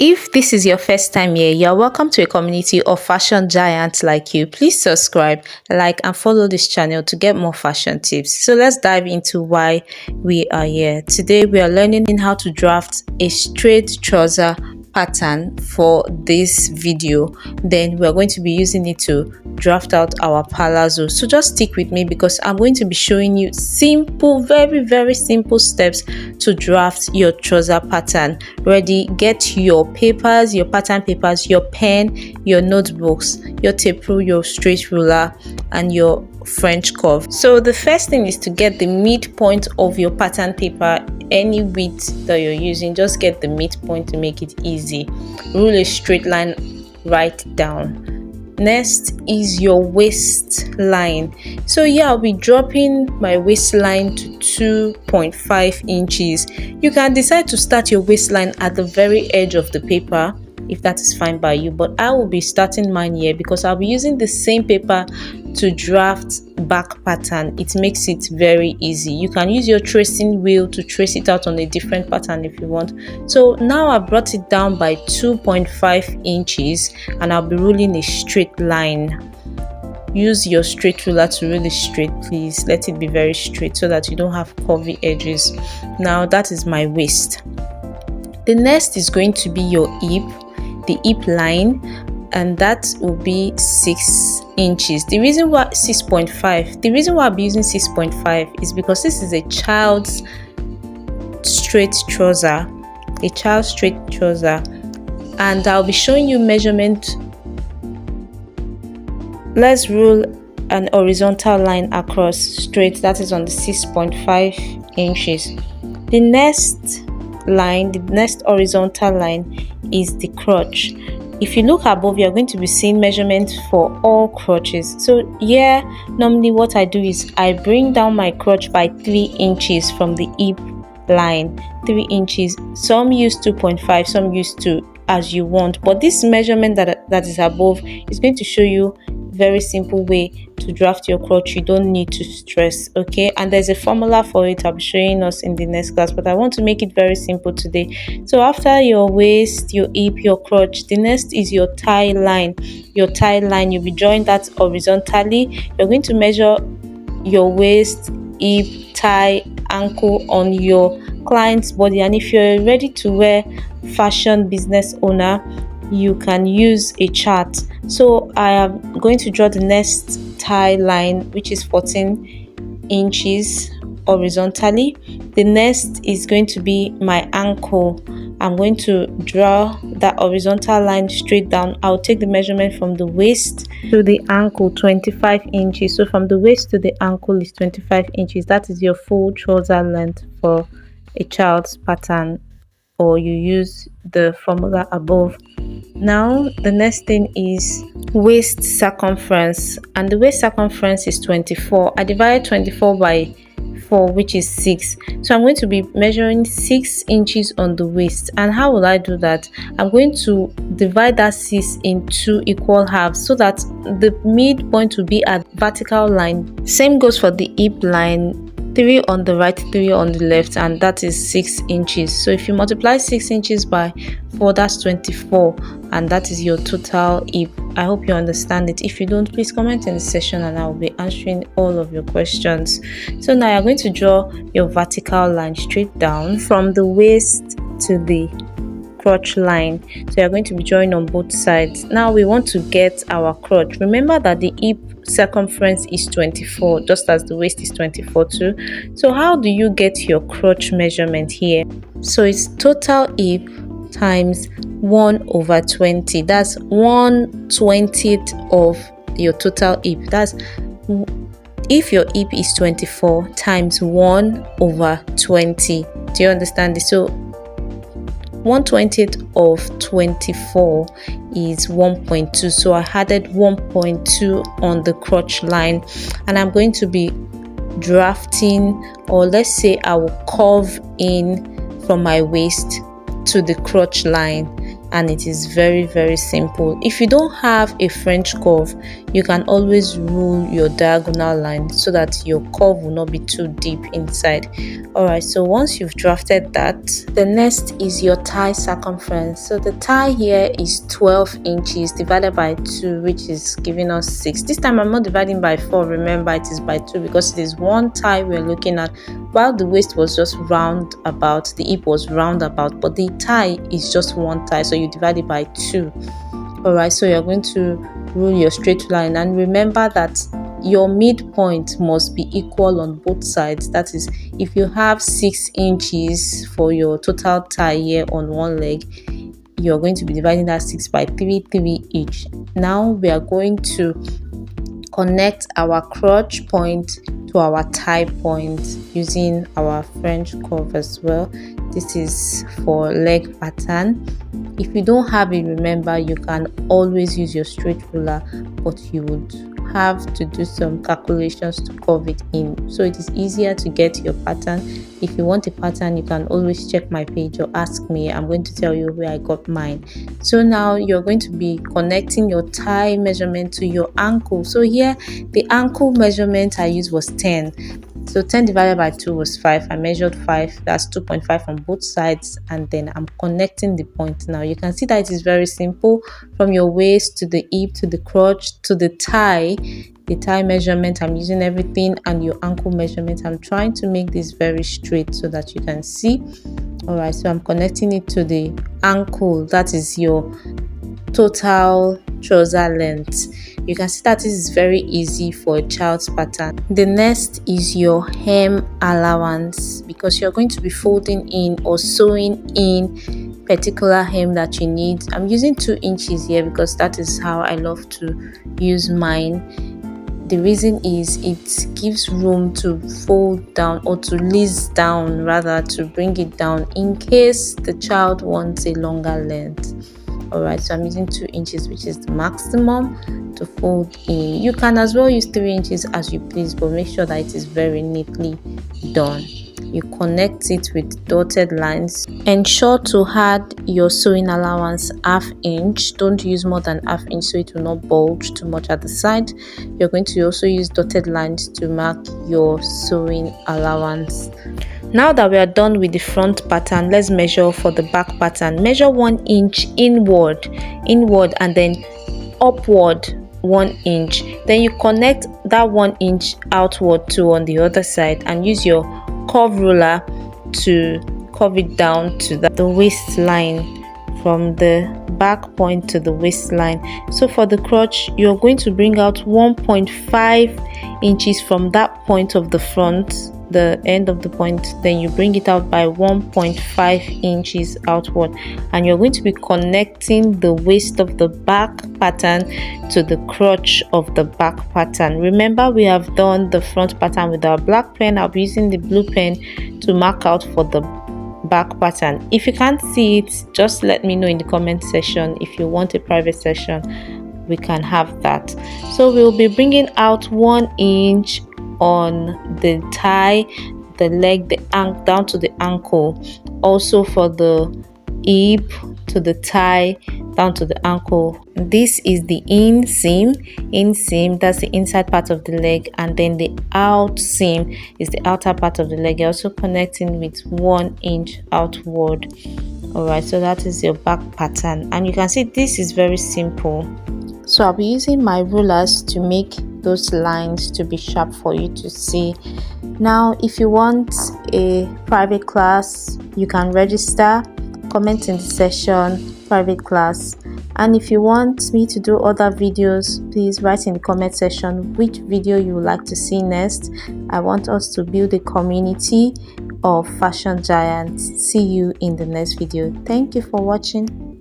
If this is your first time here, you're welcome to a community of fashion giants like you. Please subscribe, like, and follow this channel to get more fashion tips. So let's dive into why we are here. Today, we are learning how to draft a straight trouser pattern for this video. Then we're going to be using it to draft out our palazzo. So just stick with me because I'm going to be showing you simple, very simple steps to draft your trouser pattern. Ready? Get your papers, your pattern papers, your pen, your notebooks, your tape rule, your straight ruler, and your French curve. So the first thing is to get the midpoint of your pattern paper. Any width that you're using, just get the midpoint to make it easy. Rule a straight line right down. Next is your waistline. So yeah, I'll be dropping my waistline to 2.5 inches. You can decide to start your waistline at the very edge of the paper if that is fine by you, but I will be starting mine here because I'll be using the same paper to draft back pattern. It makes it very easy. You can use your tracing wheel to trace it out on a different pattern if you want. So now I brought it down by 2.5 inches and I'll be ruling a straight line. Use your straight ruler to rule it straight, please. Let it be very straight so that you don't have curvy edges. Now that is my waist. The next is going to be your hip, the hip line, and that will be 6 inches. The reason why 6.5, the reason why I'll be using 6.5 is because this is a child's straight trouser, and I'll be showing you measurement. Let's rule an horizontal line across straight, that is on the 6.5 inches. The next line, the next horizontal line is the crotch. If you look above, you're going to be seeing measurements for all crotches. So yeah, normally what I do is I bring down my crotch by 3 inches from the hip line. 3 inches. Some use 2.5, some use 2, as you want, but this measurement that is above is going to show you very simple way to draft your crotch. You don't need to stress, okay? And there's a formula for it I'll be showing us in the next class, but I want to make it very simple today. So after your waist, your hip, your crotch, the next is your thigh line. Your thigh line, you'll be drawing that horizontally. You're going to measure your waist, hip, thigh, ankle on your client's body, and if you're ready to wear fashion business owner, you can use a chart. So I am going to draw the next thigh line, which is 14 inches horizontally. The next is going to be my ankle. I'm going to draw that horizontal line straight down. I'll take the measurement from the waist to the ankle, 25 inches. So from the waist to the ankle is 25 inches. That is your full trouser length for a child's pattern, or you use the formula above. Now the next thing is waist circumference, and the waist circumference is 24. I divided 24 by 4, which is 6. So I'm going to be measuring 6 inches on the waist. And how will I do that? I'm going to divide that 6 into equal halves so that the midpoint will be at vertical line. Same goes for the hip line. 3 on the right, 3 on the left, and that is 6 inches. So if you multiply 6 inches by 4, that's 24, and that is your total hip. I hope you understand it. If you don't, please comment in the section and I will be answering all of your questions. So now you're going to draw your vertical line straight down from the waist to the crotch line. So you're going to be drawing on both sides. Now we want to get our crotch. Remember that the hip circumference is 24, just as the waist is 24 too. So how do you get your crotch measurement here? So it's total hip times 1/20. That's 1/20th of your total hip. That's if your hip is 24 times 1/20. Do you understand this? So 1/20th of 24 is 1.2. So I added 1.2 on the crotch line, and I'm going to be drafting, or let's say I will curve in from my waist to the crotch line. and it is very, very simple. If you don't have a French curve, you can always rule your diagonal line so that your curve will not be too deep inside. Alright, so once you've drafted that, the next is your tie circumference. So the tie here is 12 inches divided by 2, which is giving us 6. This time I'm not dividing by 4, remember it is by 2 because it is one tie we're looking at. While the waist was just round about, the hip was round about, but the tie is just one tie, so you divide it by 2. Alright, so you're going to rule your straight line, and remember that your midpoint must be equal on both sides. That is, if you have 6 inches for your total tie here on one leg, you're going to be dividing that 6 by 3 each. Now we are going to connect our crotch point to our tie point using our French curve as well. This is for leg pattern. If you don't have it, remember you can always use your straight ruler, but you would have to do some calculations to curve it in, so it is easier to get your pattern. If you want a pattern, you can always check my page or ask me. I'm going to tell you where I got mine. So now you're going to be connecting your tie measurement to your ankle. So here the ankle measurement I used was 10. So 10 divided by 2 was 5. I measured 5. That's 2.5 on both sides, and then I'm connecting the point. Now you can see that it is very simple. From your waist to the hip to the crotch to the tie measurement, I'm using everything, and your ankle measurement. I'm trying to make this very straight so that you can see. Alright, so I'm connecting it to the ankle. That is your total trouser length. You can see that this is very easy for a child's pattern. The next is your hem allowance, because you're going to be folding in or sewing in particular hem that you need. I'm using 2 inches here because that is how I love to use mine. The reason is it gives room to fold down, or to list down rather, to bring it down in case the child wants a longer length. Alright, so I'm using 2 inches, which is the maximum to fold in. You can as well use 3 inches as you please, but make sure that it is very neatly done. You connect it with dotted lines. Ensure to add your sewing allowance ½ inch. Don't use more than ½ inch so it will not bulge too much at the side. You're going to also use dotted lines to mark your sewing allowance. Now that we are done with the front pattern, let's measure for the back pattern. Measure 1 inch inward, and then upward 1 inch. Then you connect that 1 inch outward too on the other side, and use your curve ruler to curve it down to the waistline, from the back point to the waistline. So for the crotch, you're going to bring out 1.5 inches from that point of the front, the end of the point, then you bring it out by 1.5 inches outward, and you're going to be connecting the waist of the back pattern to the crotch of the back pattern. Remember, we have done the front pattern with our black pen. I'll be using the blue pen to mark out for the back pattern. If you can't see it, just let me know in the comment section. If you want a private session, we can have that. So we'll be bringing out 1 inch on the tie, the leg, down to the ankle. Also for the hip to the tie, down to the ankle. This is the inseam. That's the inside part of the leg, and then the out seam is the outer part of the leg. You're also connecting with 1 inch outward. Alright, so that is your back pattern, and you can see this is very simple. So I'll be using my rulers to make those lines to be sharp for you to see. Now, if you want a private class, you can register. Comment in the section private class. And if you want me to do other videos, please write in the comment section which video you would like to see next. I want us to build a community of fashion giants. See you in the next video. Thank you for watching.